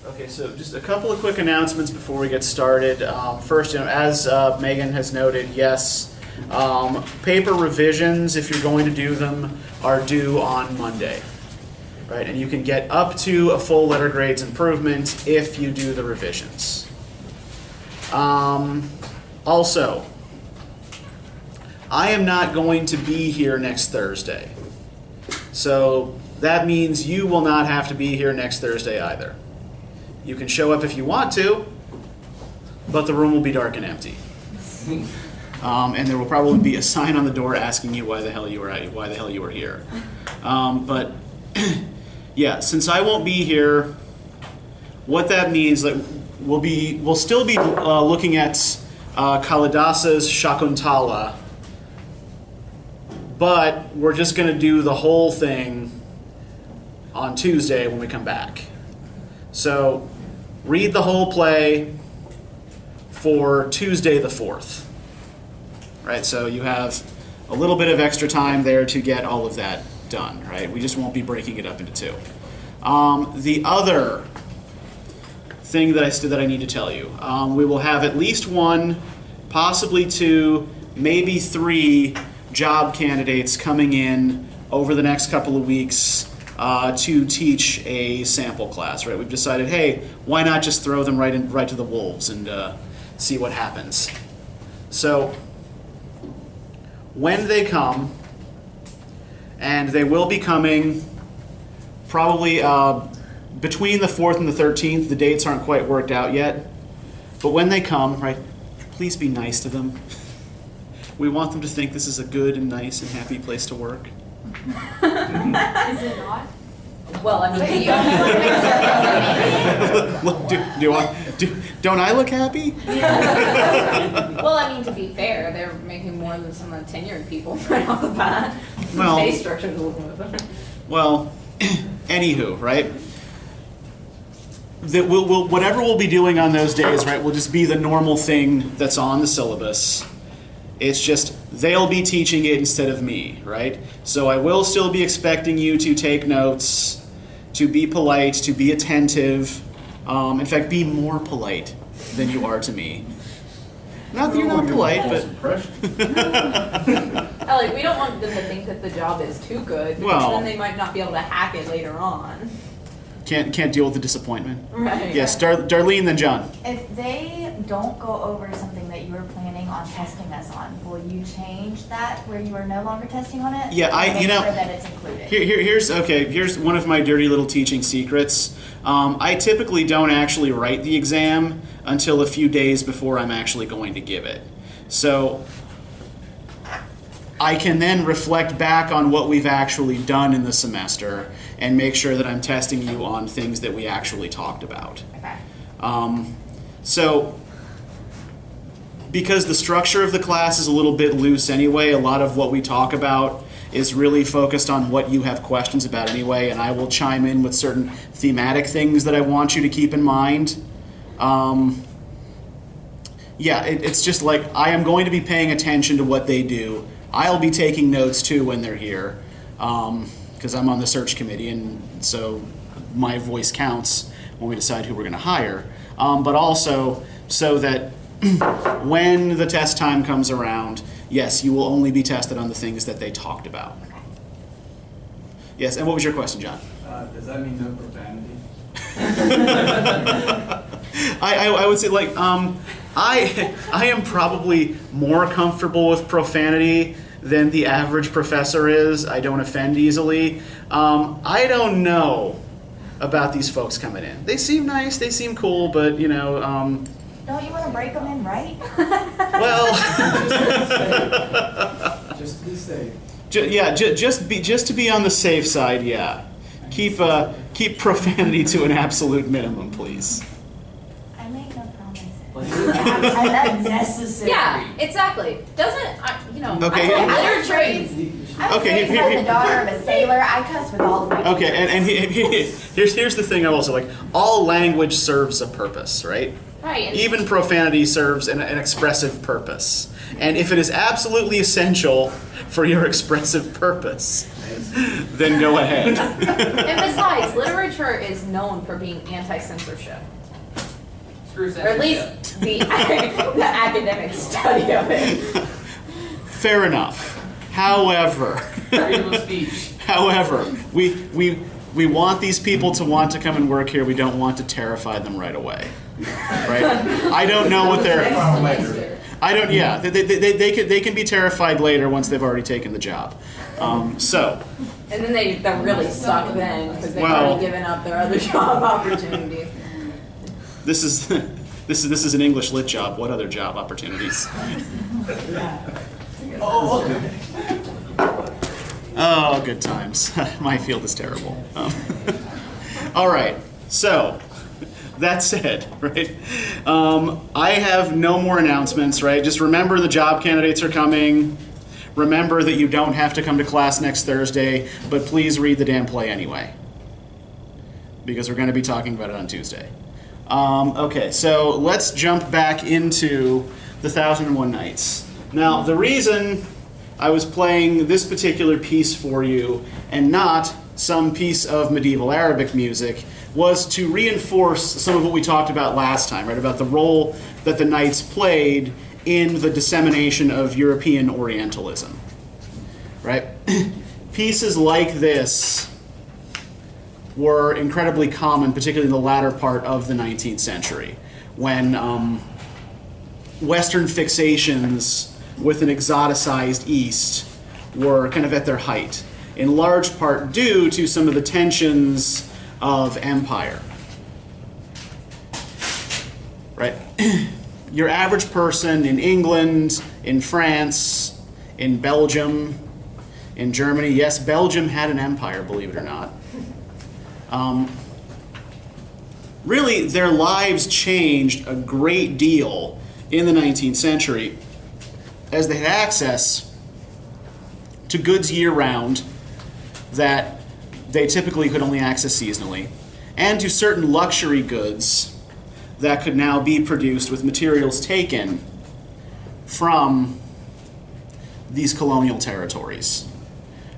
Okay, so just a couple of quick announcements before we get started. First, as Megan has noted, yes, paper revisions, if you're going to do them, are due on Monday, right? And you can get up to a full letter grades improvement if you do the revisions. Also, I am not going to be here next Thursday, so that means you will not have to be here next Thursday either. You can show up if you want to, but the room will be dark and empty. And there will probably be a sign on the door asking you why the hell you were here. But yeah, since I won't be here, what that means, like, we'll still be looking at Kalidasa's Shakuntala, but we're just going to do the whole thing on Tuesday when we come back. So read the whole play for Tuesday the 4th. Right, so you have a little bit of extra time there to get all of that done, right? We just won't be breaking it up into two. The other thing that I need to tell you, we will have at least one, possibly two, maybe three job candidates coming in over the next couple of weeks to teach a sample class, right? We've decided, hey, why not just throw them right to the wolves and see what happens. So when they come, and they will be coming probably between the 4th and the 13th, the dates aren't quite worked out yet, but when they come, right, please be nice to them. We want them to think this is a good and nice and happy place to work. Is it not? Well, I mean, don't I look happy? well, I mean, to be fair, they're making more than some of the tenured people right off the bat. Well, pay structure is a little bit different. Well, anywho, right? Whatever we'll be doing on those days, right, will just be the normal thing that's on the syllabus. It's just they'll be teaching it instead of me, right? So I will still be expecting you to take notes, to be polite, to be attentive. In fact, be more polite than you are to me. Not that you're not polite, but... Like, we don't want them to think that the job is too good, because then they might not be able to hack it later on. Can't deal with the disappointment. Right. Yes, Darlene, then John. If they don't go over something that you were planning on testing us on, will you change that where you are no longer testing on it? Yeah, make sure that it's included. Here's one of my dirty little teaching secrets. I typically don't actually write the exam until a few days before I'm actually going to give it. So I can then reflect back on what we've actually done in the semester and make sure that I'm testing you on things that we actually talked about. Okay. So because the structure of the class is a little bit loose anyway, a lot of what we talk about is really focused on what you have questions about anyway, and I will chime in with certain thematic things that I want you to keep in mind. It's just like I am going to be paying attention to what they do. I'll be taking notes too when they're here, because I'm on the search committee, and so my voice counts when we decide who we're going to hire. But also so that when the test time comes around, yes, you will only be tested on the things that they talked about. Yes, and what was your question, John? Does that mean no profanity? I would say, like, I am probably more comfortable with profanity than the average professor is. I don't offend easily. I don't know about these folks coming in. They seem nice, they seem cool, but, you know... Don't you want to break them in, right? Well... Just to be safe. Just to be on the safe side, yeah. Keep profanity to an absolute minimum, please. I make no promises. That's necessary. Yeah, exactly. Okay. I'm trained. Raised by the daughter of a sailor. I cuss with all of my Okay, and here's the thing. I will say, like, all language serves a purpose, right? Right. Even profanity serves an expressive purpose. And if it is absolutely essential for your expressive purpose, then go ahead. And besides, literature is known for being anti-censorship. Screw Or at least the academic study of it. Fair enough. However, freedom of speech. however, we want these people to want to come and work here. We don't want to terrify them right away. Right? I don't know what they're... I don't. Yeah, they can be terrified later once they've already taken the job. So. And then they're really stuck then because they've Well, already given up their other job opportunities. This is an English lit job. What other job opportunities? Oh, good times. My field is terrible. All right. So. That said, right, I have no more announcements, right? Just remember the job candidates are coming. Remember that you don't have to come to class next Thursday, but please read the damn play anyway, because we're going to be talking about it on Tuesday. Okay, so let's jump back into the 1001 Nights. Now, the reason I was playing this particular piece for you and not some piece of medieval Arabic music was to reinforce some of what we talked about last time, right? About the role that the Knights played in the dissemination of European Orientalism, right? Pieces like this were incredibly common, particularly in the latter part of the 19th century, when Western fixations with an exoticized East were kind of at their height, in large part due to some of the tensions of empire, right? Your average person in England, in France, in Belgium, in Germany, yes, Belgium had an empire, believe it or not. Really, their lives changed a great deal in the 19th century as they had access to goods year-round that they typically could only access seasonally, and to certain luxury goods that could now be produced with materials taken from these colonial territories,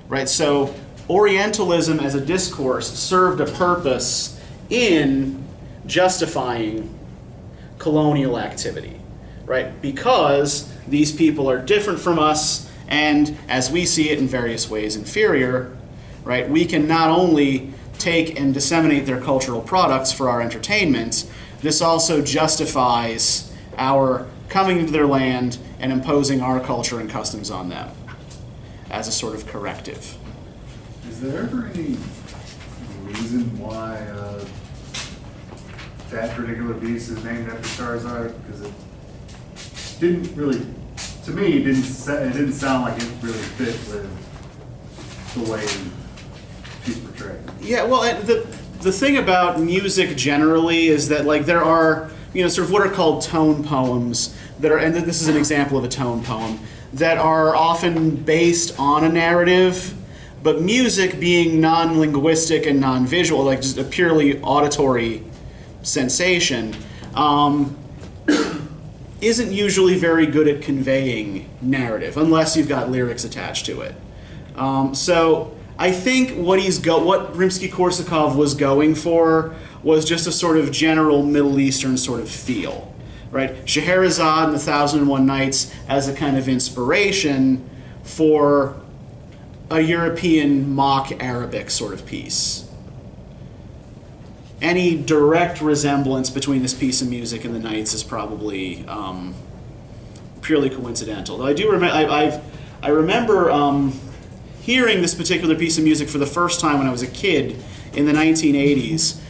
right? So Orientalism as a discourse served a purpose in justifying colonial activity, right? Because these people are different from us, and as we see it in various ways inferior, right? We can not only take and disseminate their cultural products for our entertainment, this also justifies our coming into their land and imposing our culture and customs on them as a sort of corrective. Is there ever any reason why that particular beast is named after Charizard? Because it didn't really, to me, it didn't sound like it really fit with the way she's portrayed. Yeah, well, the thing about music generally is that, like, there are, sort of what are called tone poems that are, and this is an example of a tone poem, that are often based on a narrative, but music being non-linguistic and non-visual, like just a purely auditory sensation, isn't usually very good at conveying narrative, unless you've got lyrics attached to it. So I think what Rimsky-Korsakov was going for was just a sort of general Middle Eastern sort of feel, right? Scheherazade and the 1001 Nights as a kind of inspiration for a European mock Arabic sort of piece. Any direct resemblance between this piece of music and the Knights is probably purely coincidental. Though I do I remember hearing this particular piece of music for the first time when I was a kid in the 1980s.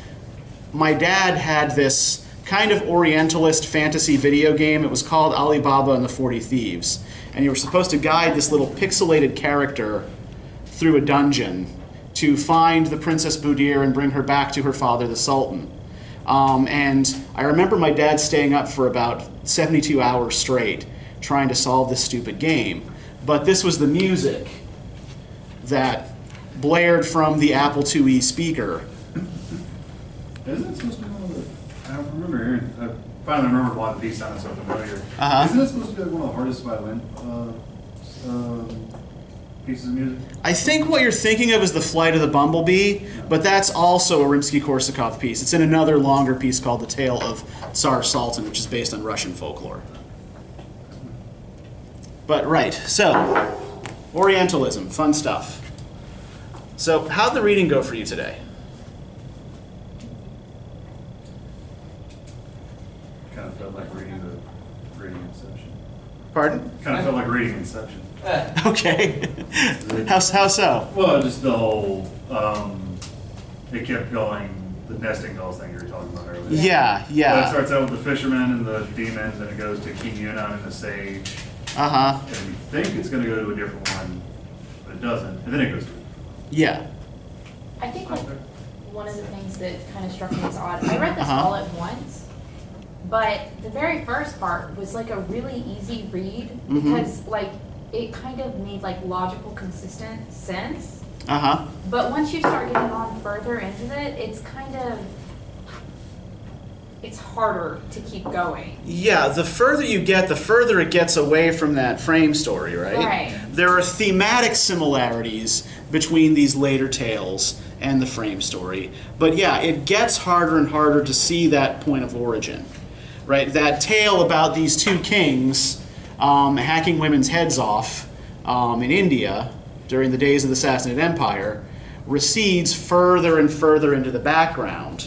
My dad had this kind of Orientalist fantasy video game. It was called Alibaba and the 40 Thieves. And you were supposed to guide this little pixelated character through a dungeon to find the Princess Boudir and bring her back to her father, the Sultan. And I remember my dad staying up for about 72 hours straight trying to solve this stupid game. But this was the music that blared from the Apple IIe speaker. Isn't it supposed to be one of the, I remember hearing, I finally remembered why the piece sounded so familiar. Uh-huh. Isn't it supposed to be like one of the hardest violin pieces of music? I think what you're thinking of is The Flight of the Bumblebee, but that's also a Rimsky-Korsakov piece. It's in another longer piece called The Tale of Tsar Sultan, which is based on Russian folklore. But right, so Orientalism, fun stuff. So how'd the reading go for you today? Kind of felt like reading Inception. Pardon? Kind of felt like reading Inception. Okay. How so? Well, just the whole, it kept going, the nesting dolls thing you were talking about earlier. Yeah, But it yeah. starts out with the fisherman and the demon, then it goes to King Yunnan and the sage. Uh-huh. And you think it's going to go to a different one, but it doesn't. And then it goes to Yeah. I think like one of the things that kind of struck me as odd, I read this all at once, but the very first part was like a really easy read because like it kind of made like logical, consistent sense. Uh-huh. But once you start getting on further into it, it's harder to keep going. Yeah, the further you get, the further it gets away from that frame story, right? Right. There are thematic similarities between these later tales and the frame story. But yeah, it gets harder and harder to see that point of origin, right? That tale about these two kings hacking women's heads off in India during the days of the Sassanid Empire recedes further and further into the background.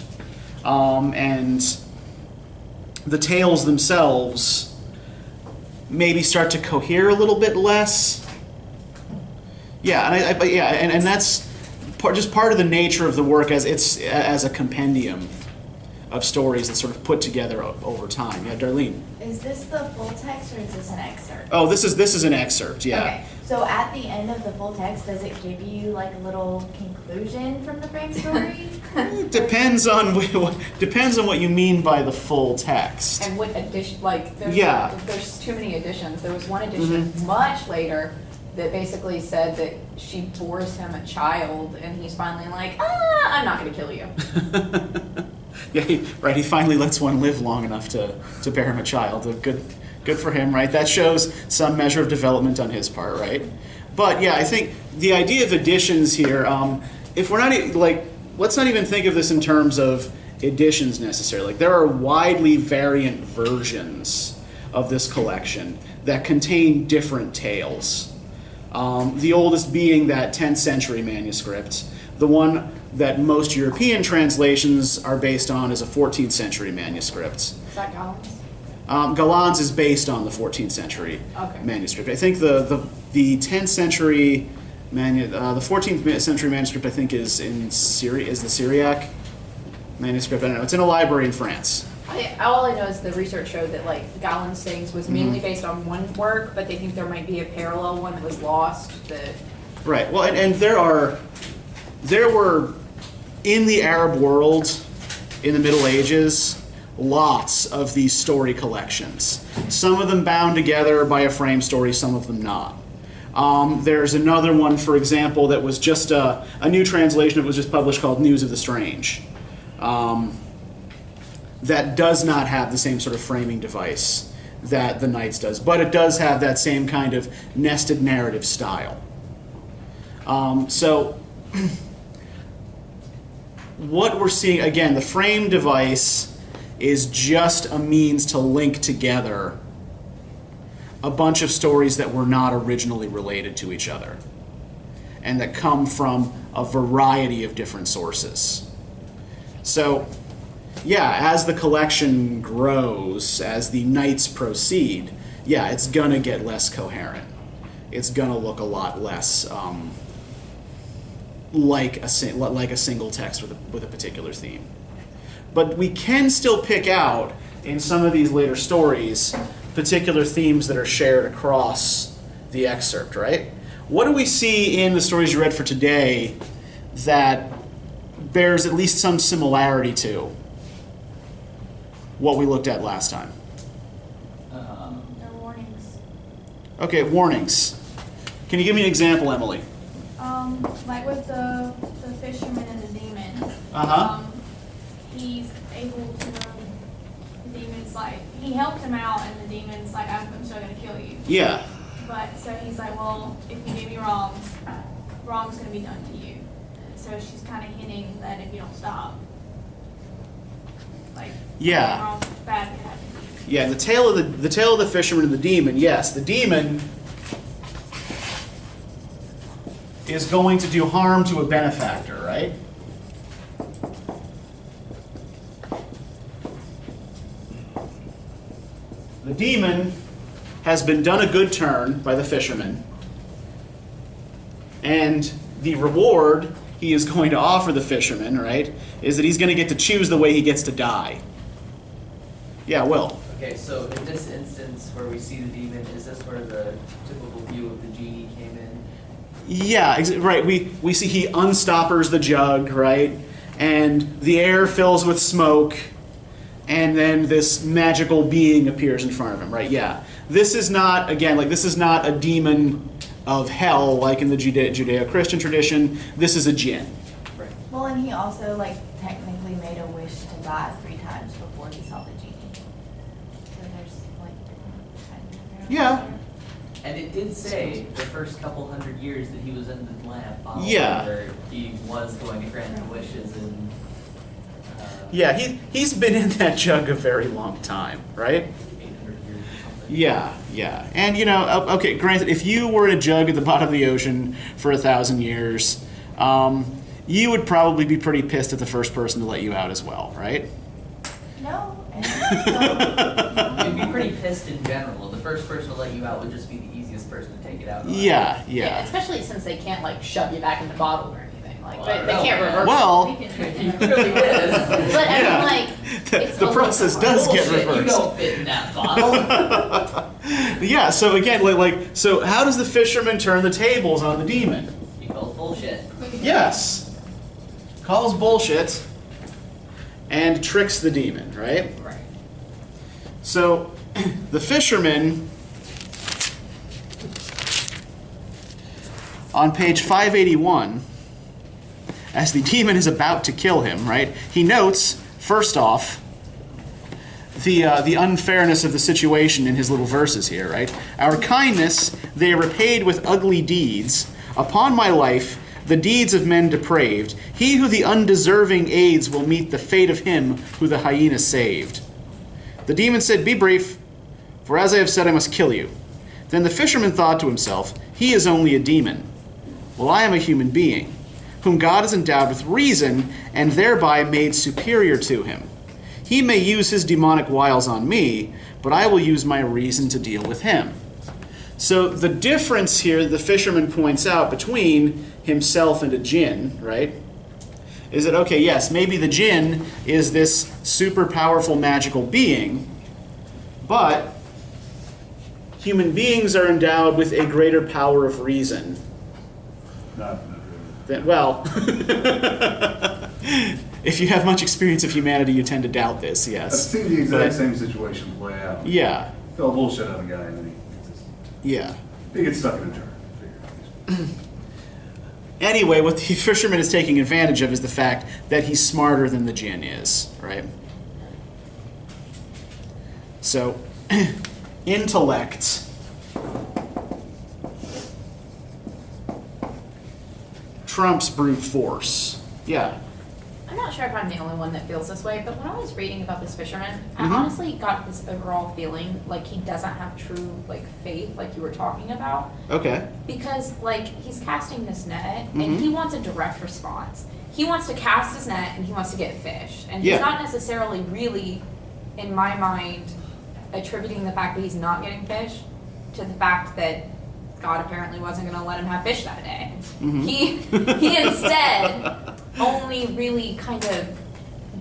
And the tales themselves maybe start to cohere a little bit less. Yeah, and that's just part of the nature of the work as a compendium of stories that's sort of put together over time. Yeah, Darlene. Is this the full text or is this an excerpt? Oh, this is an excerpt. Yeah. Okay, so at the end of the full text, does it give you like a little conclusion from the frame story? It depends on what you mean by the full text. And what addition, like, there's too many additions. There was one addition much later that basically said that she bores him a child, and he's finally like, I'm not going to kill you. Yeah, he finally lets one live long enough to bear him a child. Good for him, right? That shows some measure of development on his part, right? But yeah, I think the idea of editions here, if we're not let's not even think of this in terms of editions necessarily. Like, there are widely variant versions of this collection that contain different tales. The oldest being that 10th century manuscript. The one that most European translations are based on is a 14th century manuscript. Is that Collins? Galland's is based on the 14th century manuscript. I think the 10th century the 14th century manuscript I think is the Syriac manuscript. I don't know. It's in a library in France. All I know is the research showed that like Galland's sayings was mainly based on one work, but they think there might be a parallel one that was lost. That Right. Well, and there were in the Arab world in the Middle Ages lots of these story collections. Some of them bound together by a frame story, some of them not. There's another one, for example, that was just a new translation that was just published called News of the Strange. That does not have the same sort of framing device that the Knights does, but it does have that same kind of nested narrative style. So what we're seeing, again, the frame device is just a means to link together a bunch of stories that were not originally related to each other and that come from a variety of different sources. So, yeah, as the collection grows, as the Knights proceed, yeah, it's gonna get less coherent. It's gonna look a lot less like a single text with a particular theme. But we can still pick out, in some of these later stories, particular themes that are shared across the excerpt, right? What do we see in the stories you read for today that bears at least some similarity to what we looked at last time? No warnings. Okay, warnings. Can you give me an example, Emily? Like with the fisherman and the demon. He's able to, the demon's like, he helped him out and the demon's like, I'm still gonna kill you. Yeah. But so he's like, well, if you do me wrongs, wrong's gonna be done to you. So she's kind of hinting that if you don't stop, like, Yeah. wrong, bad could happen to you. Yeah, the tale of the fisherman and the demon. Yes, the demon is going to do harm to a benefactor, right? The demon has been done a good turn by the fisherman, and the reward he is going to offer the fisherman, right, is that he's going to get to choose the way he gets to die. Yeah, Will. Okay, so in this instance where we see the demon, is this where the typical view of the genie came in? Yeah, right. We see he unstoppers the jug, right? And the air fills with smoke, and then this magical being appears in front of him, right? Yeah. This is not, again, like, this is not a demon of hell like in the Judeo-Christian tradition. This is a jinn. Right. Well, and he also, like, technically made a wish to die 3 times before he saw the genie. So there's, like, different kinds of Yeah. And it did say the first couple hundred years that he was in the lamp, Yeah. where he was going to grant the wishes and. Yeah, he's been in that jug a very long time, right? 800 years or something. Yeah. And, you know, okay, granted, if you were in a jug at the bottom of the ocean for 1,000 years, you would probably be pretty pissed at the first person to let you out as well, right? No. And so, You'd be pretty pissed in general. The first person to let you out would just be the easiest person to take it out on. Yeah. Especially since they can't like shove you back in the bottle or anything. Like Well, I they don't can't know, man. reverse. Well, You really did. But I Yeah. mean, like it's the a process little does get Bullshit, you reversed. don't fit in that bottle. Yeah, so again, so how does the fisherman turn the tables on the demon? You call bullshit. Yes. Calls bullshit and tricks the demon, right? Right. So the fisherman, on page 581, as the demon is about to kill him, right, he notes, first off, the unfairness of the situation in his little verses here, right? Our kindness they are repaid with ugly deeds. Upon my life, the deeds of men depraved. He who the undeserving aids will meet the fate of him who the hyena saved. The demon said, be brief, for as I have said, I must kill you. Then the fisherman thought to himself, he is only a demon, while I am a human being, whom God has endowed with reason and thereby made superior to him. He may use his demonic wiles on me, but I will use my reason to deal with him. So the difference here the fisherman points out between himself and a jinn, right, is that, okay, yes, maybe the jinn is this super powerful magical being, but human beings are endowed with a greater power of reason. Not really. Well, if you have much experience of humanity, you tend to doubt this, I've yes. seen the exact But- same situation play out. Yeah, Fell bullshit out of a guy and then yeah. he gets stuck in a jar. Figure. Anyway, what the fisherman is taking advantage of is the fact that he's smarter than the jinn is, right? So, intellect trumps brute force. Yeah. I'm not sure if I'm the only one that feels this way, but when I was reading about this fisherman, Mhm. I honestly got this overall feeling like he doesn't have true like faith, like you were talking about, Okay. because like he's casting this net Mhm. and he wants a direct response. He wants to cast his net and he wants to get fish, and Yeah. he's not necessarily really, in my mind, attributing the fact that he's not getting fish to the fact that God apparently wasn't going to let him have fish that day. Mhm. He instead only really kind of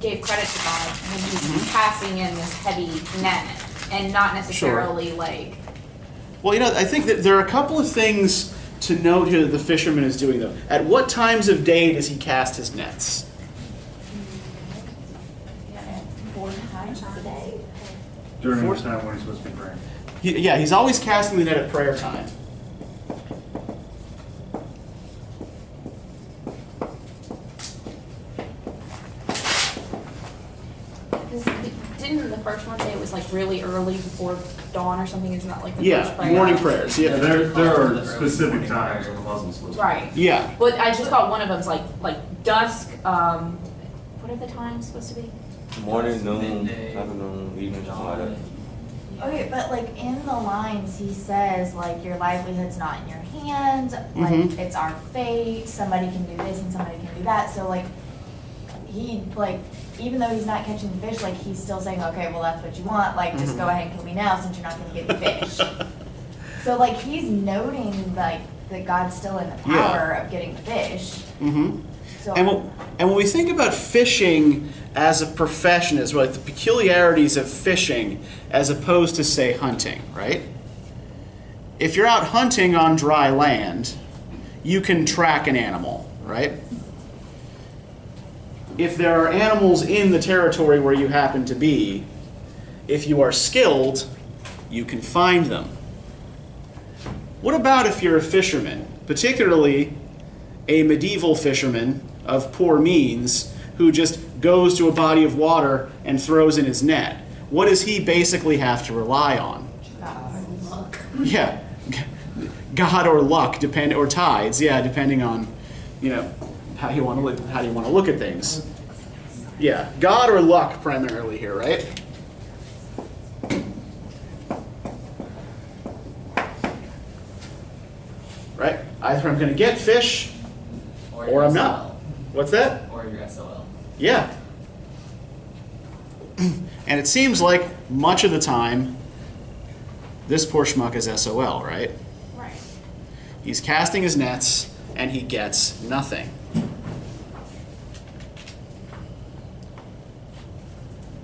gave credit to God when he's Mm-hmm. casting in this heavy net and not necessarily like. Well, you know, I think that there are a couple of things to note here that the fisherman is doing, though. At what times of day does he cast his nets? 4 times a day. During the time when he's supposed to be praying. Yeah, he's always casting the net at prayer time. Because didn't the first one say it was like really early before dawn or something? Isn't that like the first Yeah, prayer? morning prayers. Yeah, Yeah. there are specific times when the Muslims supposed to. Right. Yeah. But I just thought one of them's like dusk. What are the times supposed to be? Morning, noon, Midday, afternoon, evening, something like that. Okay, but like in the lines, he says like your livelihood's not in your hands, like Mhm. it's our fate, somebody can do this and somebody can do that, so like, he, like, even though he's not catching the fish, like, he's still saying, okay, well, that's what you want, like, just go ahead and kill me now since you're not gonna get the fish. So like, he's noting like, that God's still in the power of getting the fish, Mm-hmm. so. And when we think about fishing as a profession, as like the peculiarities of fishing as opposed to, say, hunting, right? If you're out hunting on dry land, you can track an animal, right? If there are animals in the territory where you happen to be, if you are skilled, you can find them. What about if you're a fisherman, particularly a medieval fisherman of poor means who just goes to a body of water and throws in his net? What does he basically have to rely on? Yeah, God or luck, or tides, yeah, depending on, how you want to look at things. Yeah, God or luck primarily here, right? Right? Either I'm going to get fish or I'm not. What's that? Or your SOL. Yeah. And it seems like much of the time, this poor schmuck is SOL, right? Right. He's casting his nets, and he gets nothing.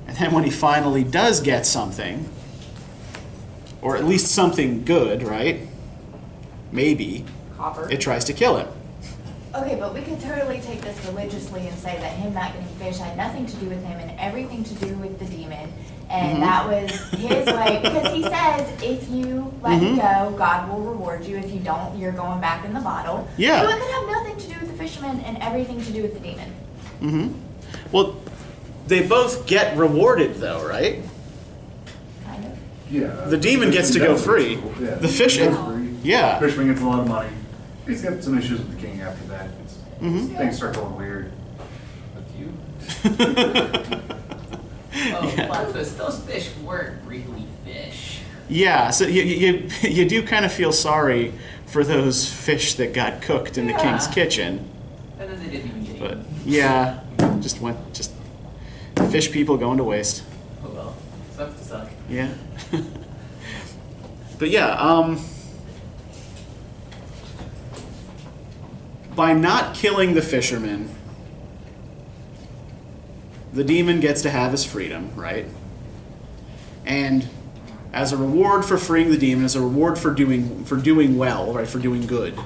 And then when he finally does get something, or at least something good, right? Maybe, Copper. it tries to kill him. Okay, but we could totally take this religiously and say that him not getting fish had nothing to do with him and everything to do with the demon. And that was his way, because he says, if you let me go, God will reward you. If you don't, you're going back in the bottle. Yeah. So it could have nothing to do with the fisherman and everything to do with the demon. Mm-hmm. Well, they both get rewarded, though, right? Kind of. Yeah. The demon gets to go free. Yeah. The fisherman, yeah. Fisherman gets a lot of money. He's got some issues with the king after that. Things start going weird. A few. Plot twist, those fish weren't really fish. Yeah, so you do kind of feel sorry for those fish that got cooked in the king's kitchen. And then they didn't even get But eaten. yeah, just fish people going to waste. Oh well, sucks to suck. Yeah. But yeah, by not killing the fisherman, the demon gets to have his freedom, right? And as a reward for freeing the demon, as a reward for doing well, right, for doing good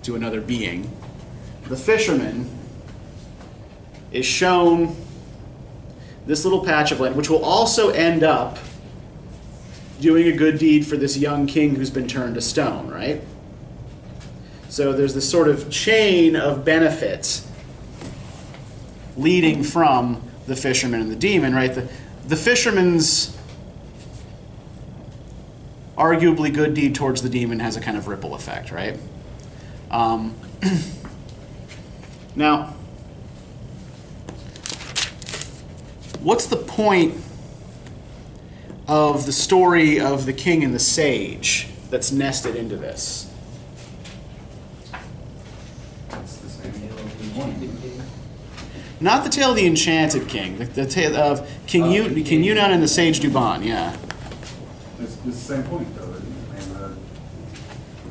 to another being, the fisherman is shown this little patch of land, which will also end up doing a good deed for this young king who's been turned to stone, right? So there's this sort of chain of benefits leading from the fisherman and the demon, right? The fisherman's arguably good deed towards the demon has a kind of ripple effect, right? Now, what's the point of the story of the king and the sage that's nested into this? It's the same Enchanted King. Not the tale of the Enchanted King, the tale of King Yunnan and the Sage Douban, yeah. It's the same point, though.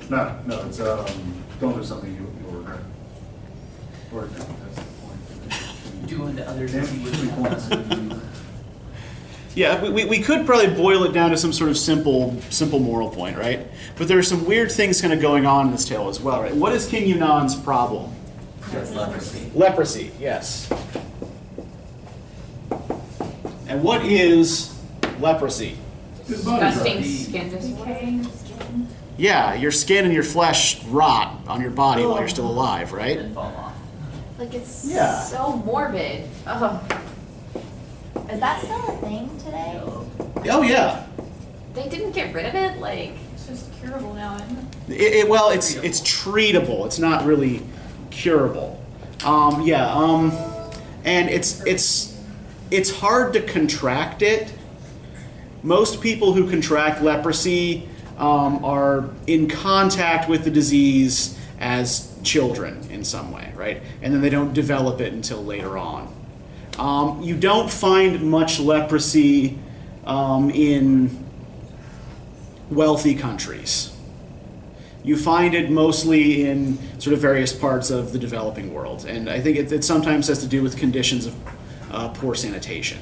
No, it's don't do something you'll regret. Or that's the point. Do unto others Damn, as you would too many have points. us do. Yeah, we could probably boil it down to some sort of simple moral point, right? But there are some weird things kind of going on in this tale as well, right? What is King Yunnan's problem? That's leprosy. Leprosy, yes. And what is leprosy? His body's Disgusting right. skin disorder. Decaying skin. Yeah, your skin and your flesh rot on your body while you're still alive, right? And fall off. Like it's Yeah. so morbid. Ugh. Is that still a thing today? Oh yeah. They didn't get rid of it, like. It's just curable now, isn't it? Well, it's treatable. It's not really curable. And it's hard to contract it. Most people who contract leprosy are in contact with the disease as children in some way, right? And then they don't develop it until later on. You don't find much leprosy in wealthy countries. You find it mostly in sort of various parts of the developing world. And I think it sometimes has to do with conditions of poor sanitation.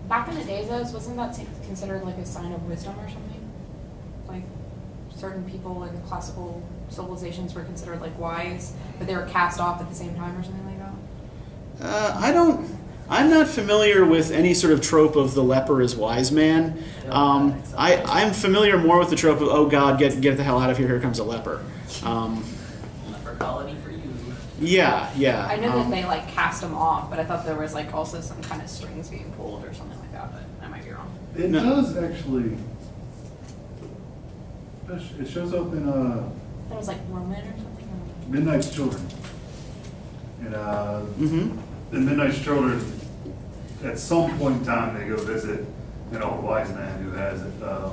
Back in the days, though, wasn't that considered like a sign of wisdom or something? Like certain people in classical civilizations were considered like wise, but they were cast off at the same time or something like that? I'm not familiar with any sort of trope of the leper as wise man. I'm familiar more with the trope of, oh God, get the hell out of here, here comes a leper. Leper colony for you. Yeah. I know that they like cast them off, but I thought there was like also some kind of strings being pulled or something like that, but I might be wrong. It does actually. It shows up in That was like Roman or something? Midnight's Children. And in Midnight's Children, at some point in time, they go visit an old wise man who has it. I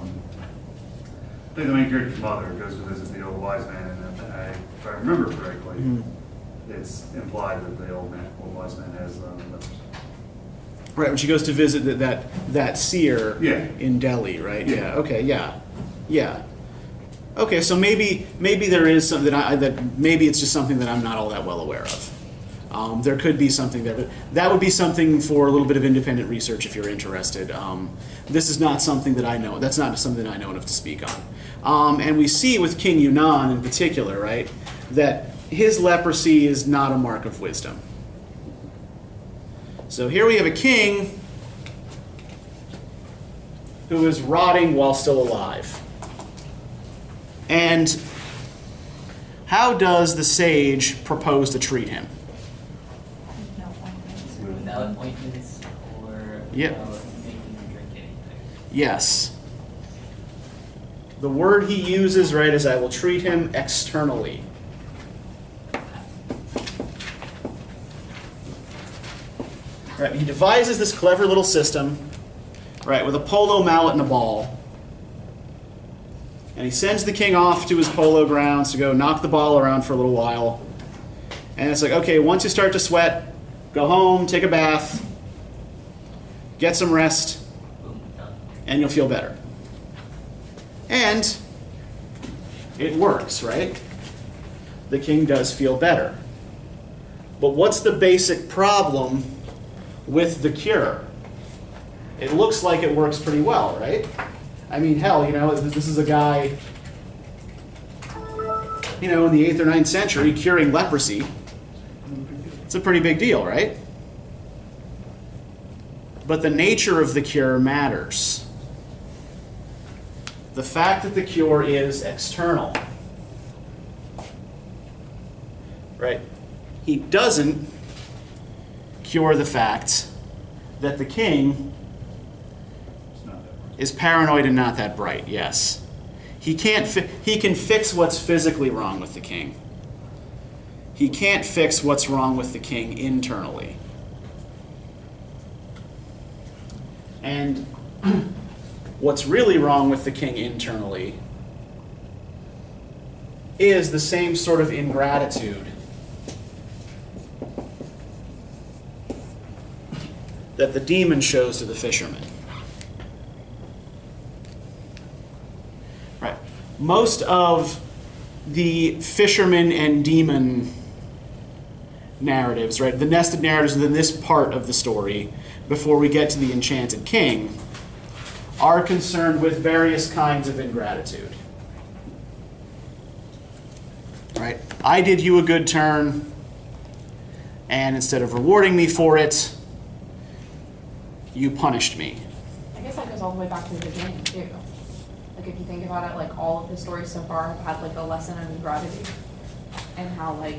think the main character's mother goes to visit the old wise man, and if I remember correctly, it's implied that the old wise man has leprosy. Right, when she goes to visit that seer in Delhi, right? Yeah. Okay. Yeah. Okay, so maybe there is something that maybe it's just something that I'm not all that well aware of. There could be something there, but that would be something for a little bit of independent research if you're interested. This is not something that I know. That's not something I know enough to speak on. And we see with King Yunnan in particular, right, that his leprosy is not a mark of wisdom. So here we have a king who is rotting while still alive. And how does the sage propose to treat him? Without ointments or Yep. without making him drink anything. Yes. The word he uses, right, is I will treat him externally. Right, he devises this clever little system, right, with a polo mallet and a ball. And he sends the king off to his polo grounds to go knock the ball around for a little while. And it's like, okay, once you start to sweat, go home, take a bath, get some rest, Boom, done. and you'll feel better. And it works, right? The king does feel better. But what's the basic problem with the cure? It looks like it works pretty well, right? I mean, hell, this is a guy, in the 8th or 9th century curing leprosy. It's a pretty big deal, right? But the nature of the cure matters. The fact that the cure is external, right? He doesn't cure the fact that the king is paranoid and not that bright. Yes, he can fix what's physically wrong with the king. He can't fix what's wrong with the king internally. And what's really wrong with the king internally is the same sort of ingratitude that the demon shows to the fisherman. Right. Most of the fisherman and demon narratives, right, the nested narratives within this part of the story, before we get to the Enchanted King, are concerned with various kinds of ingratitude. Right? I did you a good turn, and instead of rewarding me for it, you punished me. I guess that goes all the way back to the beginning, too. Like, if you think about it, like, all of the stories so far have had, like, a lesson in gratitude. And how, like,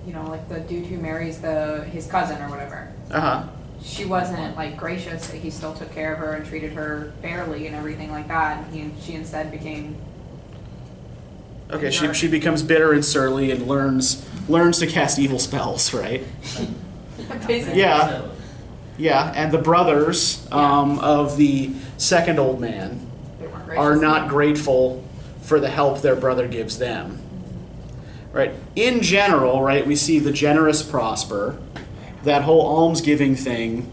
like, the dude who marries his cousin or whatever. Uh-huh. she wasn't like gracious, that he still took care of her and treated her fairly and everything like that. And she instead became. Okay, she becomes bitter and surly and learns to cast evil spells, right? Basically. Yeah. Yeah, and the brothers of the second old man They weren't are gracious. not grateful for the help their brother gives them. Right? In general, right, we see the generous prosper. That whole almsgiving thing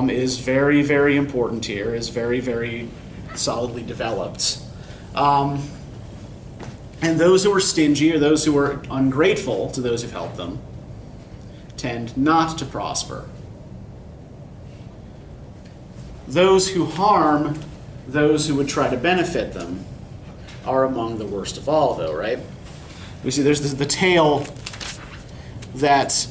is very, very important here, is very, very solidly developed. And those who are stingy, or those who are ungrateful to those who've helped them, tend not to prosper. Those who harm those who would try to benefit them are among the worst of all, though, right? We see there's the tale that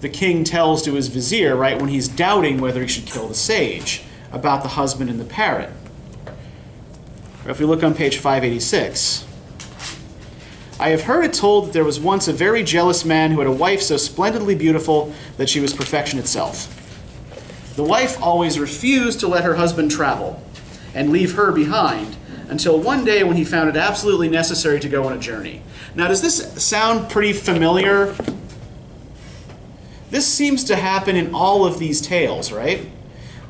the king tells to his vizier, right, when he's doubting whether he should kill the sage, about the husband and the parrot. If we look on page 586, I have heard it told that there was once a very jealous man who had a wife so splendidly beautiful that she was perfection itself. The wife always refused to let her husband travel and leave her behind until one day when he found it absolutely necessary to go on a journey. Now, does this sound pretty familiar? This seems to happen in all of these tales, right?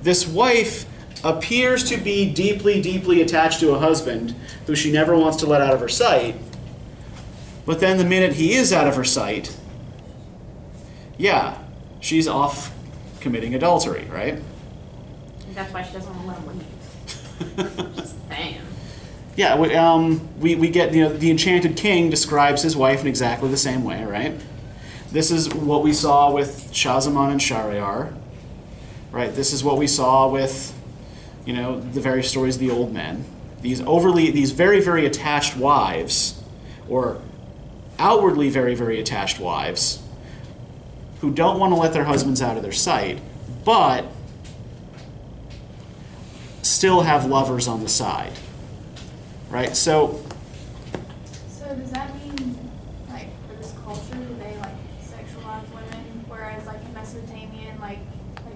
This wife appears to be deeply, deeply attached to a husband who she never wants to let out of her sight. But then the minute he is out of her sight, yeah, she's off committing adultery, right? That's why she doesn't want to let him leave. Just saying. Yeah, we get, the Enchanted King describes his wife in exactly the same way, right? This is what we saw with Shahzaman and Shahryar, right? This is what we saw with, the various stories of the old men. These very, very attached wives, or outwardly very, very attached wives, who don't want to let their husbands out of their sight, but still have lovers on the side, right? So does that mean, like, for this culture, do they, like, sexualize women, whereas, like, in Mesopotamian, like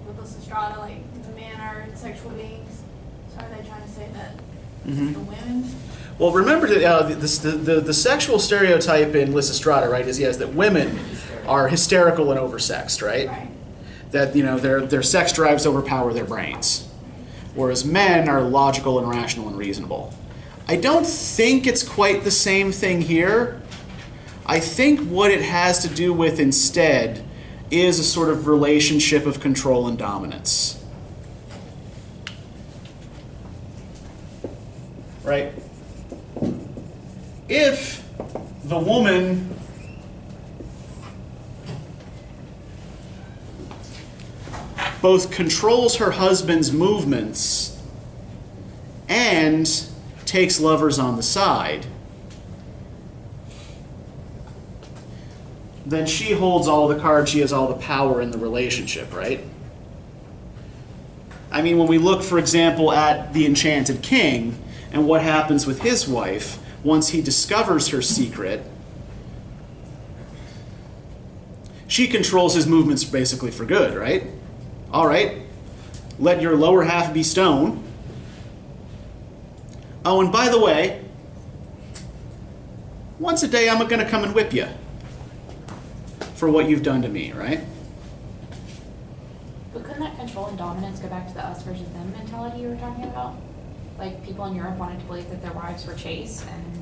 with Lysistrata, like, the men are sexual beings? So are they trying to say that it's the women? Well, remember that the sexual stereotype in Lysistrata, right, is that women are hysterical and oversexed, right? Right. That their sex drives overpower their brains, whereas men are logical and rational and reasonable. I don't think it's quite the same thing here. I think what it has to do with instead is a sort of relationship of control and dominance, right? If the woman both controls her husband's movements and takes lovers on the side, then she holds all the cards, she has all the power in the relationship, right? I mean, when we look, for example, at the Enchanted King and what happens with his wife, once he discovers her secret, she controls his movements basically for good, right? All right, let your lower half be stone. Oh, and by the way, once a day I'm going to come and whip you for what you've done to me, right? But couldn't that control and dominance go back to the us versus them mentality you were talking about? Like, people in Europe wanted to believe that their wives were chaste and,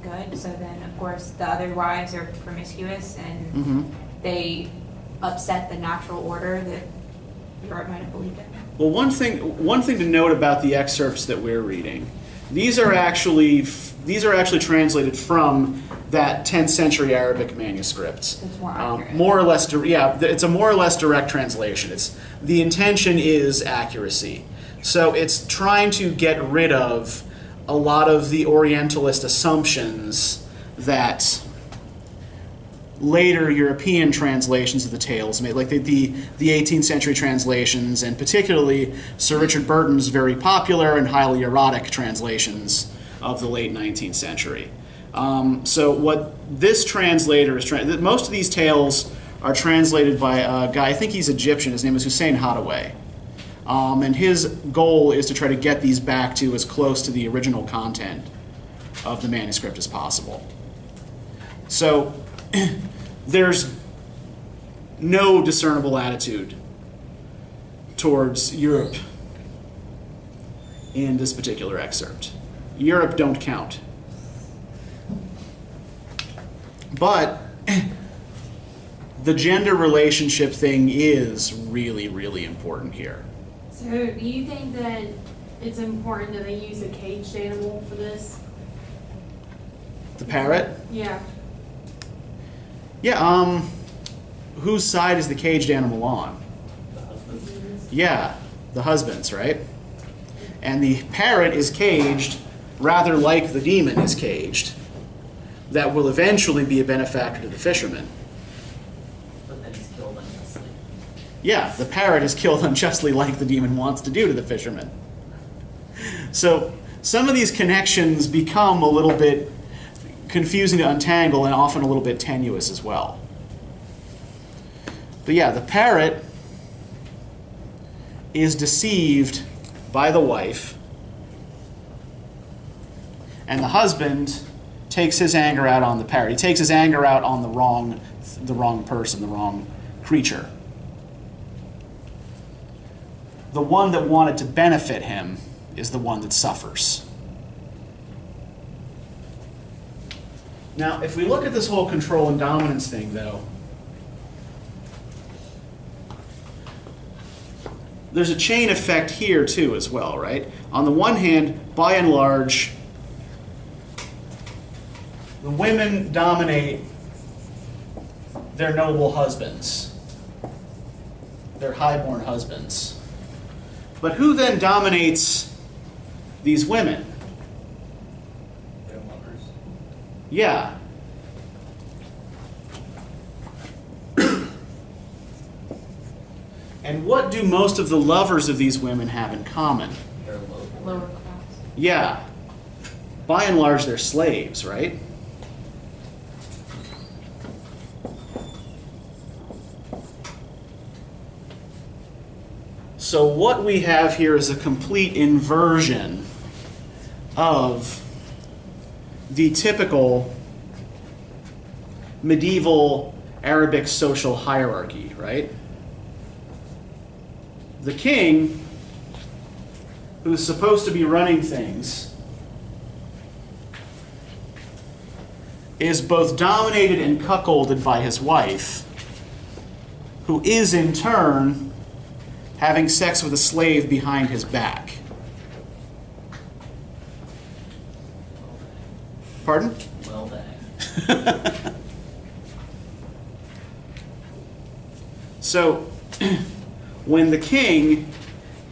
good. So then, of course, the other wives are promiscuous and they upset the natural order that Europe might have believed in. Well, one thing to note about the excerpts that we're reading, these are actually translated from that 10th century Arabic manuscript. It's more accurate. More or less, it's a more or less direct translation. The intention is accuracy. So it's trying to get rid of a lot of the Orientalist assumptions that later European translations of the tales made, like the 18th century translations, and particularly Sir Richard Burton's very popular and highly erotic translations of the late 19th century. So what this translator is trying, most of these tales are translated by a guy, I think he's Egyptian, his name is Hussein Hadaway. And his goal is to try to get these back to as close to the original content of the manuscript as possible. So there's no discernible attitude towards Europe in this particular excerpt. Europe don't count. But the gender relationship thing is really, really important here. So do you think that it's important that they use a caged animal for this? The parrot? Yeah. Yeah, whose side is the caged animal on? The husband. Yeah, the husband's, right? And the parrot is caged rather like the demon is caged. That will eventually be a benefactor to the fisherman. But then he's killed unjustly. Yeah, the parrot is killed unjustly like the demon wants to do to the fisherman. So some of these connections become a little bit confusing to untangle and often a little bit tenuous as well. But yeah, the parrot is deceived by the wife, and the husband takes his anger out on the parrot. He takes his anger out on the wrong person, the wrong creature. The one that wanted to benefit him is the one that suffers. Now, if we look at this whole control and dominance thing, though, there's a chain effect here, too, as well, right? On the one hand, by and large, the women dominate their noble husbands, their highborn husbands. But who then dominates these women? Their lovers. Yeah. And what do most of the lovers of these women have in common? They're low. Lower class. Yeah. By and large, they're slaves, right? So what we have here is a complete inversion of the typical medieval Arabic social hierarchy, right? The king, who's supposed to be running things, is both dominated and cuckolded by his wife, who is in turn having sex with a slave behind his back. Pardon? Well dang. So, when the king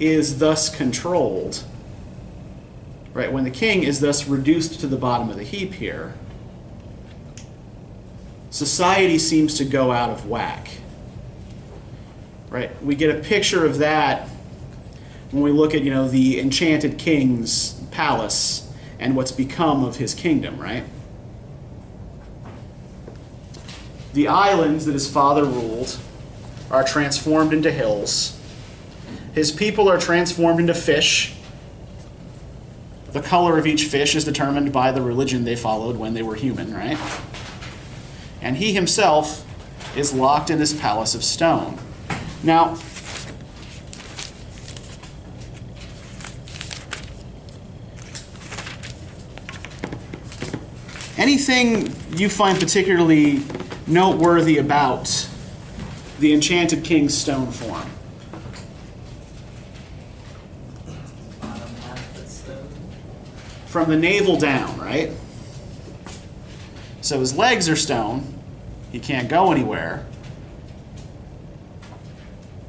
is thus controlled, right, when the king is thus reduced to the bottom of the heap here, society seems to go out of whack. Right? We get a picture of that when we look at, the Enchanted King's palace and what's become of his kingdom, right? The islands that his father ruled are transformed into hills. His people are transformed into fish. The color of each fish is determined by the religion they followed when they were human, right? And he himself is locked in this palace of stone. Now, anything you find particularly noteworthy about the Enchanted King's stone form? Bottom half that's stone. From the navel down, right? So his legs are stone. He can't go anywhere.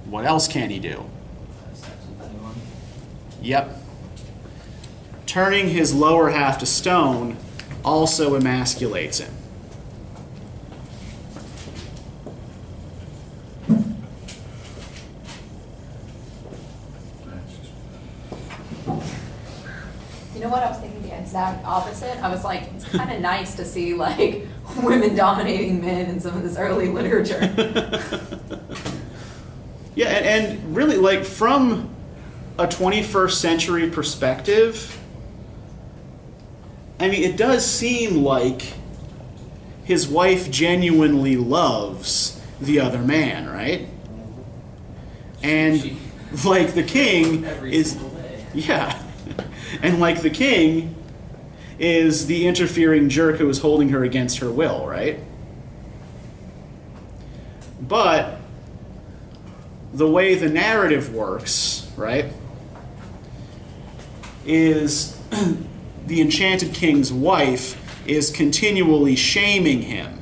What else can he do? Have sex with anyone. Yep. Turning his lower half to stone also emasculates him. You know what I was thinking the exact opposite. I was like, it's kind of nice to see like women dominating men in some of this early literature. Yeah, and really, like, from a 21st century perspective, I mean, it does seem like his wife genuinely loves the other man, right? And like the king Every is, single day. yeah, and like the king is the interfering jerk who is holding her against her will, right? But the way the narrative works, right, is the Enchanted King's wife is continually shaming him.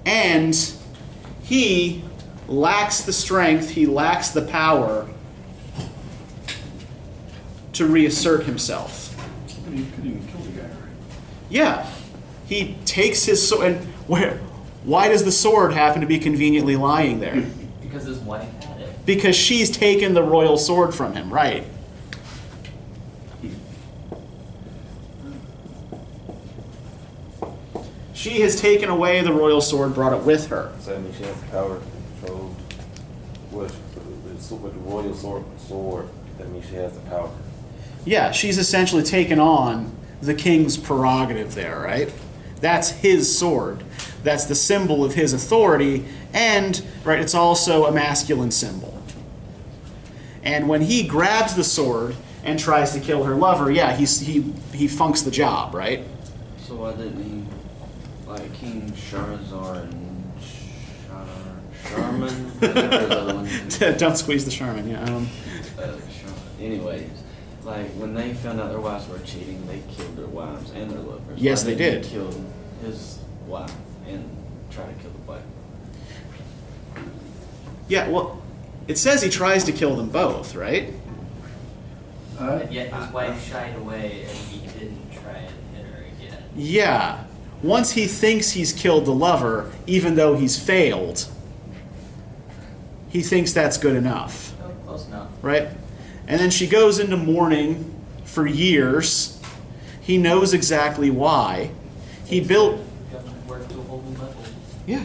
And he lacks the strength, he lacks the power to reassert himself. You could even kill the guy, right? Yeah. He takes his sword, and why does the sword happen to be conveniently lying there? Because his wife had it. Because she's taken the royal sword from him, right? She has taken away the royal sword, brought it with her. So that means she has the power to control with the royal sword. That means she has the power. Yeah, she's essentially taken on the king's prerogative there, right? That's his sword. That's the symbol of his authority, and right, it's also a masculine symbol. And when he grabs the sword and tries to kill her lover, yeah, he funks the job, right? So why didn't he, like King Charizard and Charmin? Don't squeeze the Charmin, yeah. Anyways, like when they found out their wives were cheating, they killed their wives and their lovers. Yes, Why they didn't did. he kill his wife and try to kill the wife. Yeah, well, it says he tries to kill them both, right? And yet his wife shied away and he didn't try and hit her again. Yeah. Once he thinks he's killed the lover, even though he's failed, he thinks that's good enough, Oh, close enough. right? And then she goes into mourning for years. He knows exactly why. He built... Got to work to a whole new level. Yeah,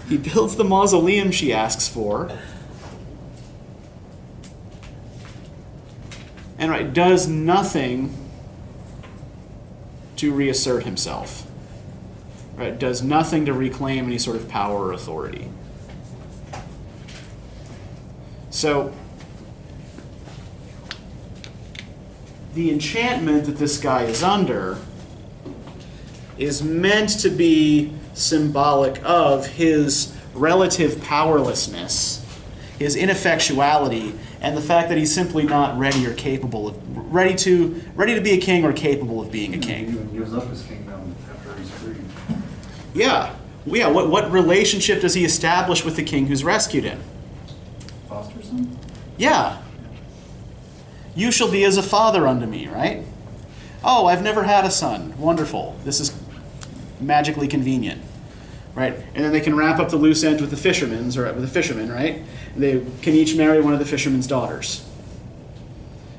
he builds the mausoleum she asks for. And right, does nothing to reassert himself. Right, does nothing to reclaim any sort of power or authority. So, the enchantment that this guy is under is meant to be symbolic of his relative powerlessness, his ineffectuality, and the fact that he's simply not ready or capable of ready to be a king or capable of being a He king. even gives up his kingdom after he's freed. Yeah. Yeah, what relationship does he establish with the king who's rescued him? Foster son? Yeah. You shall be as a father unto me, right? Oh, I've never had a son. Wonderful. This is magically convenient, right? And then they can wrap up the loose ends with the fishermen, right? They can each marry one of the fishermen's daughters.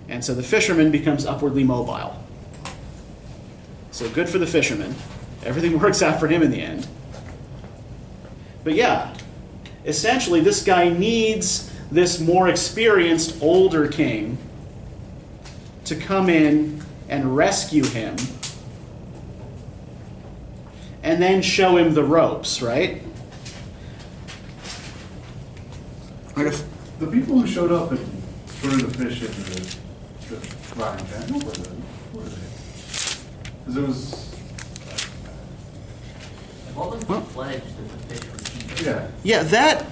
And so the fisherman becomes upwardly mobile. So good for the fisherman. Everything works out for him in the end. But yeah, essentially this guy needs this more experienced, older king to come in and rescue him and then show him the ropes, right? The people who showed up and threw the fish in the frying pan, what were they? Because it was... What was the pledge that the fish were keeping? Yeah. Yeah, that...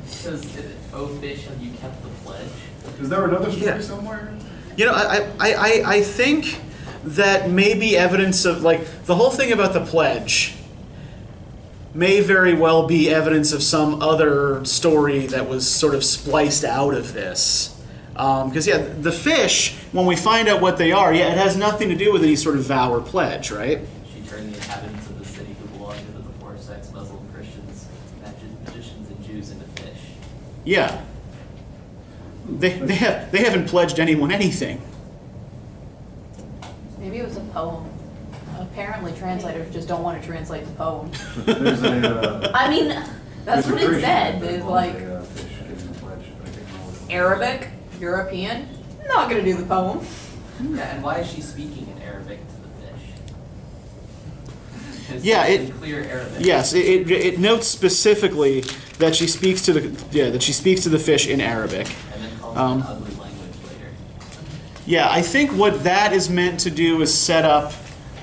Because, oh fish, have you kept the pledge? Is there another story Yeah. somewhere? You know, I think that may be evidence of, like, the whole thing about the pledge may very well be evidence of some other story that was sort of spliced out of this. Because, yeah, the fish, when we find out what they are, yeah, it has nothing to do with any sort of vow or pledge, right? She turned the inhabitants of the city who belonged to the poor-sex Muslim Christians, magicians, and Jews into fish. Yeah. They haven't pledged anyone anything. Maybe it was a poem. Apparently translators just don't want to translate the poem. There's a, I mean, that's there's a what it Christian said. that It's involves like a, fish getting a pledge, but I can't remember what it Arabic, European, not gonna do the poem. Yeah, and why is she speaking in Arabic to the fish? 'Cause Yeah, it's it- in clear Arabic. Yes, it notes specifically that she speaks to the fish in Arabic. And then calls Um, it an ugly language later. Yeah, I think what that is meant to do is set up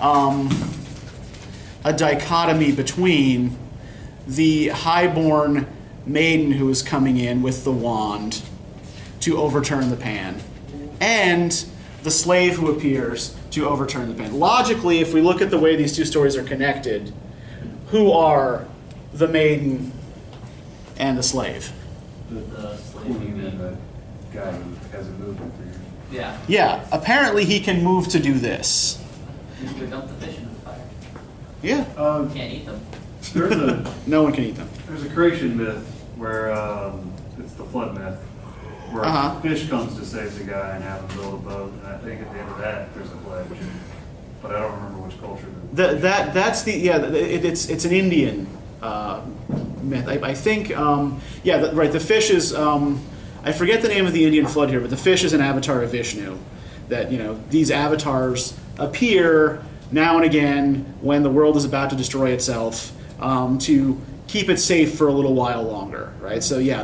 a dichotomy between the highborn maiden who is coming in with the wand to overturn the pan and the slave who appears to overturn the pan. Logically, if we look at the way these two stories are connected, who are the maiden and the slave? The slave is. you And mean. the guy who hasn't moved in 3 years. Yeah. Yeah, apparently he can move to do this. You go dump the fish into the fire. Yeah, You can't eat them. There's a no one can eat them. there's a creation myth where it's the flood myth, where Uh-huh. a fish comes to save the guy and have him build a boat, and I think at the end of that there's a pledge, but I don't remember which culture. That's it's an Indian myth. I think right. The fish is I forget the name of the Indian flood here, but the fish is an avatar of Vishnu. That these avatars appear now and again when the world is about to destroy itself to keep it safe for a little while longer, right? So the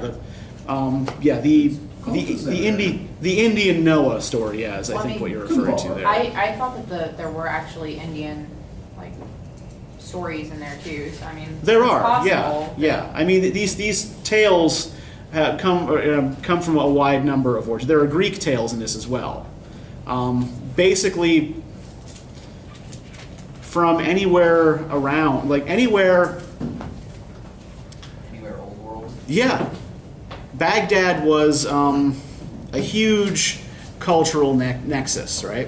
Indian Noah story, is I think what you're referring to there. I thought that there were actually Indian like stories in there too. So I mean, There it's are, possible. yeah. I mean, these tales come from a wide number of origins. There are Greek tales in this as well. Basically, from anywhere around, like anywhere. Anywhere old world. Yeah, Baghdad was a huge cultural nexus, right?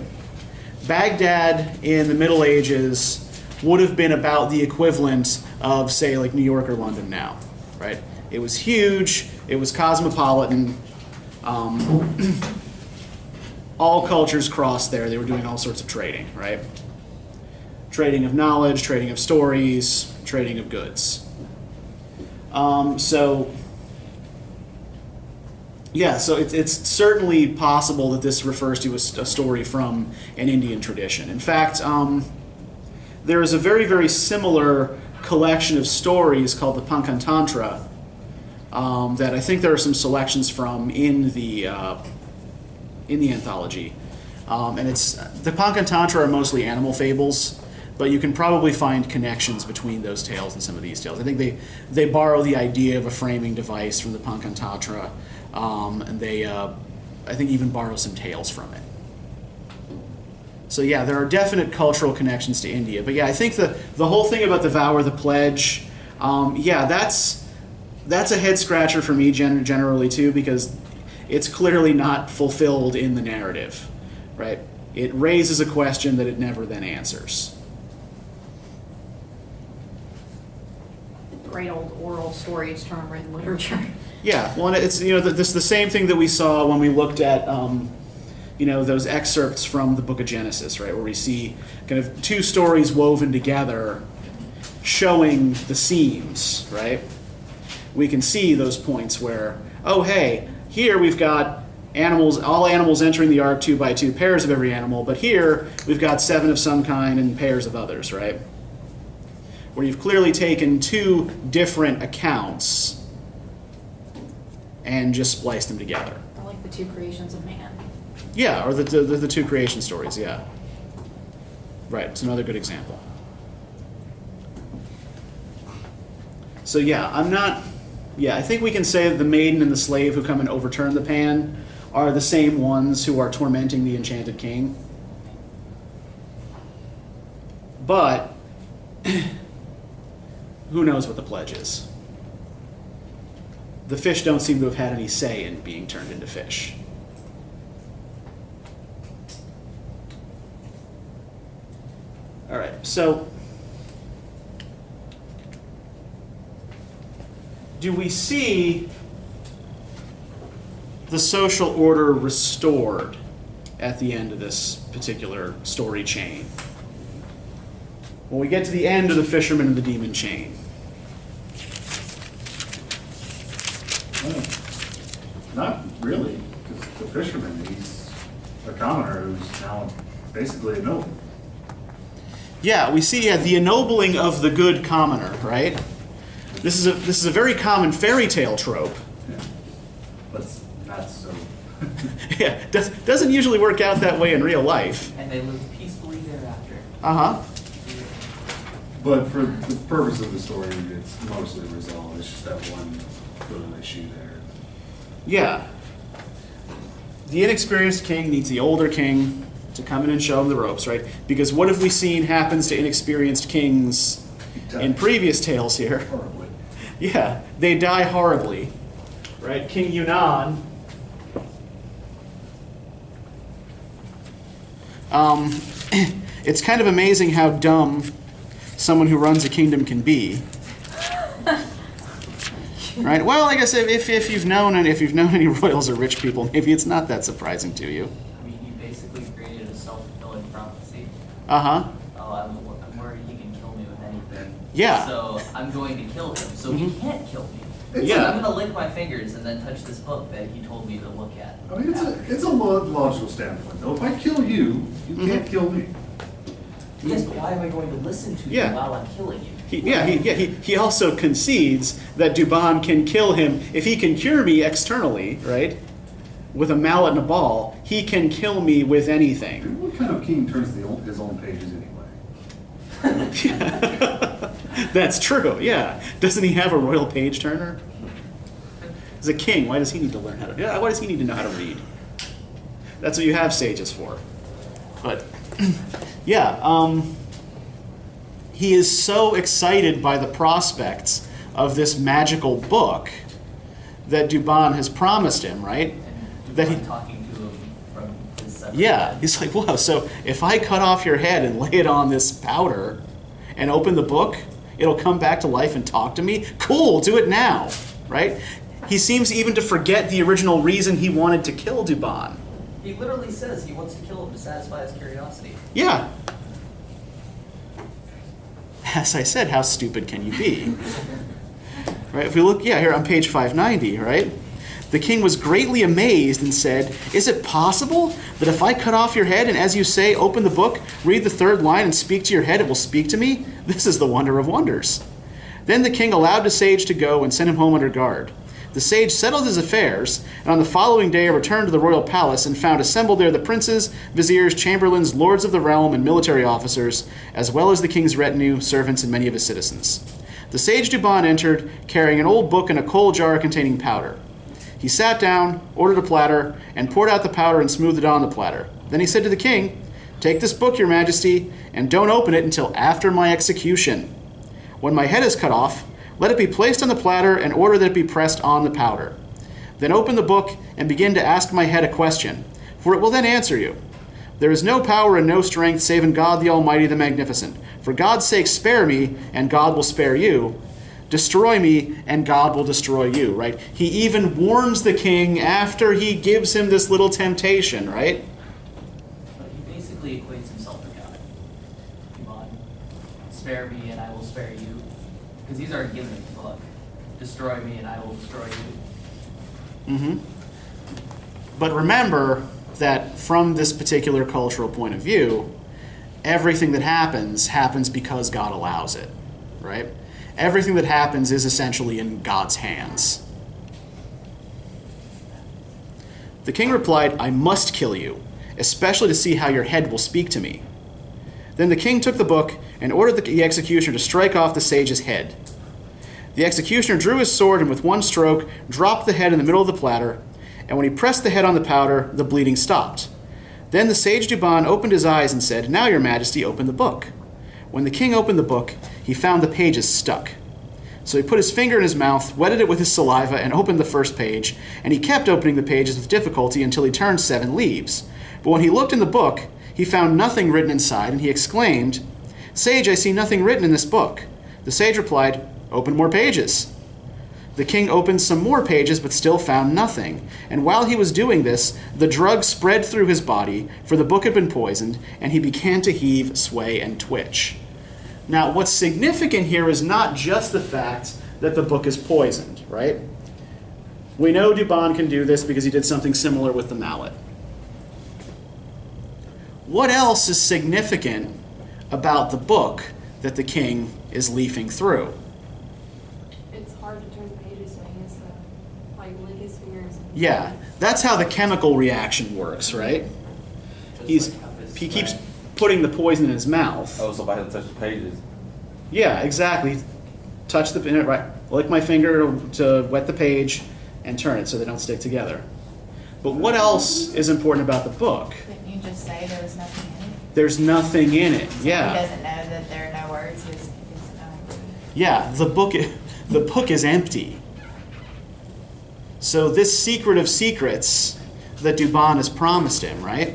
Baghdad in the Middle Ages would have been about the equivalent of, say, like New York or London now, right? It was huge, it was cosmopolitan, all cultures crossed there, they were doing all sorts of trading, right? Trading of knowledge, trading of stories, trading of goods. So it's certainly possible that this refers to a story from an Indian tradition. In fact, there is a very, very similar collection of stories called the Panchatantra that I think there are some selections from in the anthology. And the Panchatantra are mostly animal fables, but you can probably find connections between those tales and some of these tales. I think they borrow the idea of a framing device from the Panchatantra, and they, I think, even borrow some tales from it. So yeah, there are definite cultural connections to India. But yeah, I think the whole thing about the vow or the pledge, that's a head scratcher for me generally too, because it's clearly not fulfilled in the narrative, right? It raises a question that it never then answers. Great old oral stories term written literature. Yeah, well, and it's this the same thing that we saw when we looked at those excerpts from the Book of Genesis, right, where we see kind of two stories woven together, showing the seams, right? We can see those points where, oh hey, here we've got all animals entering the ark 2 by 2 pairs of every animal, but here we've got 7 of some kind and pairs of others, right? Where you've clearly taken 2 different accounts and just spliced them together. I like the 2 creations of man. Yeah, or the 2 creation stories, yeah. Right, it's another good example. So yeah, I think we can say that the maiden and the slave who come and overturn the pan are the same ones who are tormenting the Enchanted King. But who knows what the pledge is? The fish don't seem to have had any say in being turned into fish. All right, so do we see the social order restored at the end of this particular story chain? When we get to the end of the Fisherman and the Demon chain. Not really, because the fisherman, he's a commoner who's now basically a noble. Yeah, we see the ennobling of the good commoner, right? This is a very common fairy tale trope. Yeah. But not so. Yeah, doesn't usually work out that way in real life. And they lived peacefully thereafter. Uh-huh. But for the purpose of the story, it's mostly resolved. It's just that one little issue there. Yeah. The inexperienced king needs the older king to come in and show him the ropes, right? Because what have we seen happens to inexperienced kings in previous tales here? Horribly. Yeah, they die horribly, right? King Yunnan. It's kind of amazing how dumb someone who runs a kingdom can be. Right? Well, I guess if you've known any royals or rich people, maybe it's not that surprising to you. I mean, he basically created a self-fulfilling prophecy. Uh-huh. Oh, I'm worried he can kill me with anything. Yeah. So I'm going to kill him, so he can't kill me. Yeah. So I'm going to lick my fingers and then touch this book that he told me to look at. I mean, it's a logical standpoint, though. If I kill you, you can't kill me. Yes, but why am I going to listen to you while I'm killing you? He also concedes that Douban can kill him if he can cure me externally, right? With a mallet and a ball, he can kill me with anything. What kind of king turns his own pages anyway? That's true, yeah. Doesn't he have a royal page turner? He's a king. Why does he need to learn how to? Yeah, why does he need to know how to read? That's what you have sages for. But yeah, he is so excited by the prospects of this magical book that Douban has promised him, right? And That he talking to him from his separate Yeah, he's like, whoa, so if I cut off your head and lay it on this powder and open the book, it'll come back to life and talk to me? Cool, do it now, right? He seems even to forget the original reason he wanted to kill Douban. He literally says he wants to kill him to satisfy his curiosity. Yeah. As I said, how stupid can you be? Right, if we look, here on page 590, right? The king was greatly amazed and said, "Is it possible that if I cut off your head and, as you say, open the book, read the third line and speak to your head, it will speak to me? This is the wonder of wonders." Then the king allowed the sage to go and sent him home under guard. The sage settled his affairs, and on the following day returned to the royal palace and found assembled there the princes, viziers, chamberlains, lords of the realm, and military officers, as well as the king's retinue, servants, and many of his citizens. The sage Douban entered, carrying an old book and a coal jar containing powder. He sat down, ordered a platter, and poured out the powder and smoothed it on the platter. Then he said to the king, "Take this book, your majesty, and don't open it until after my execution. When my head is cut off, let it be placed on the platter and order that it be pressed on the powder. Then open the book and begin to ask my head a question, for it will then answer you. There is no power and no strength save in God the Almighty, the Magnificent. For God's sake spare me, and God will spare you. Destroy me, and God will destroy you," right? He even warns the king after he gives him this little temptation, right? But he basically equates himself to God. Come on. Spare me and I will spare you. Because he's already given him the book. Destroy me and I will destroy you. Mm-hmm. But remember that from this particular cultural point of view, everything that happens because God allows it, right? Everything that happens is essentially in God's hands. The king replied, "I must kill you, especially to see how your head will speak to me." Then the king took the book and ordered the executioner to strike off the sage's head. The executioner drew his sword and with one stroke dropped the head in the middle of the platter, and when he pressed the head on the powder, the bleeding stopped. Then the sage Douban opened his eyes and said, "Now, your majesty, open the book." When the king opened the book, he found the pages stuck. So he put his finger in his mouth, wetted it with his saliva, and opened the first page, and he kept opening the pages with difficulty until he turned 7 leaves. But when he looked in the book, he found nothing written inside, and he exclaimed, "Sage, I see nothing written in this book." The sage replied, "Open more pages." The king opened some more pages, but still found nothing. And while he was doing this, the drug spread through his body, for the book had been poisoned, and he began to heave, sway, and twitch. Now, what's significant here is not just the fact that the book is poisoned, right? We know Douban can do this because he did something similar with the mallet. What else is significant about the book that the king is leafing through? It's hard to turn the pages, so he has to like lick his fingers. Yeah, that's how the chemical reaction works, right? He keeps putting the poison in his mouth. Oh, somebody had to touch the pages. Yeah, exactly. Touch the right. Lick my finger to wet the page and turn it so they don't stick together. But what else is important about the book? Didn't you just say there was nothing in it? There's nothing in it. Yeah. He doesn't know that there are no words. He's Yeah, the book is empty. So this secret of secrets that Douban has promised him, right?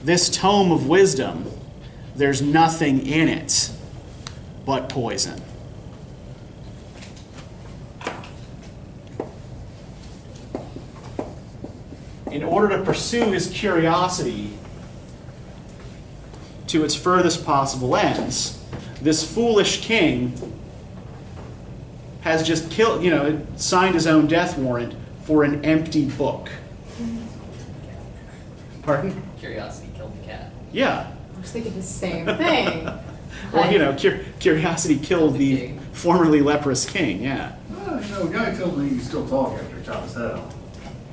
This tome of wisdom, there's nothing in it but poison. In order to pursue his curiosity to its furthest possible ends, this foolish king has just signed his own death warrant for an empty book. Pardon? Curiosity killed the cat. Yeah. I was thinking the same thing. Well, curiosity killed the king. formerly leprous king, yeah. Well, a guy told me he can still talk after he chopped his head off.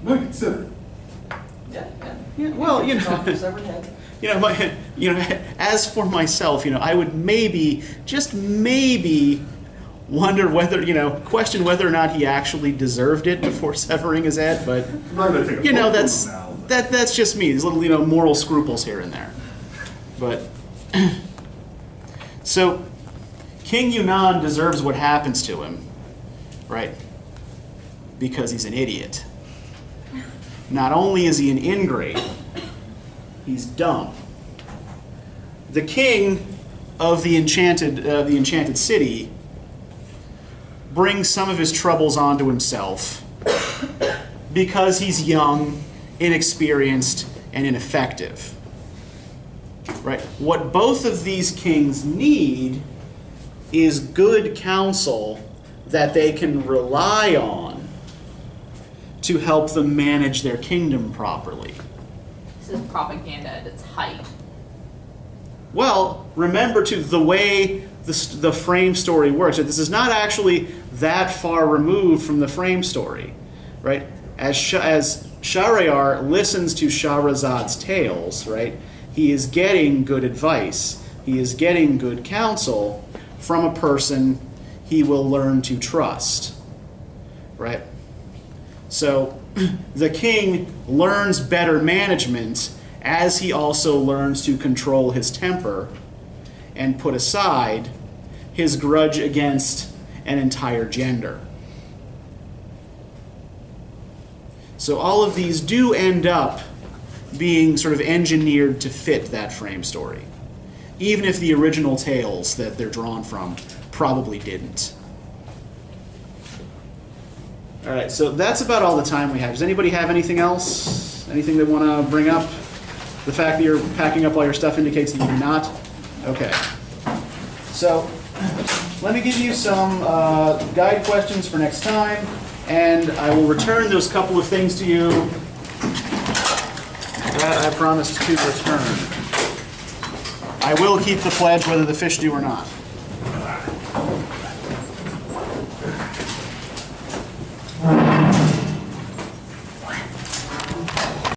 Might consider it. Yeah. Yeah, well, Off his severed head. As for myself, I would just maybe wonder question whether or not he actually deserved it before severing his head, but I'm not gonna take a book from him now. that's just me. These little moral scruples here and there. But so King Yunnan deserves what happens to him, right? Because he's an idiot. Not only is he an ingrate, he's dumb. The king of the enchanted city brings some of his troubles onto himself because he's young, inexperienced, and ineffective. Right? What both of these kings need is good counsel that they can rely on to help them manage their kingdom properly. This is propaganda at its height. Well, remember too, the way the frame story works. This is not actually that far removed from the frame story, right? As Shahryar listens to Shahrazad's tales, right, he is getting good advice. He is getting good counsel from a person he will learn to trust, right? So the king learns better management as he also learns to control his temper and put aside his grudge against an entire gender. So all of these do end up being sort of engineered to fit that frame story, even if the original tales that they're drawn from probably didn't. All right, so that's about all the time we have. Does anybody have anything else? Anything they want to bring up? The fact that you're packing up all your stuff indicates that you do not? Okay. So let me give you some guide questions for next time, and I will return those couple of things to you that I promised to return. I will keep the pledge whether the fish do or not.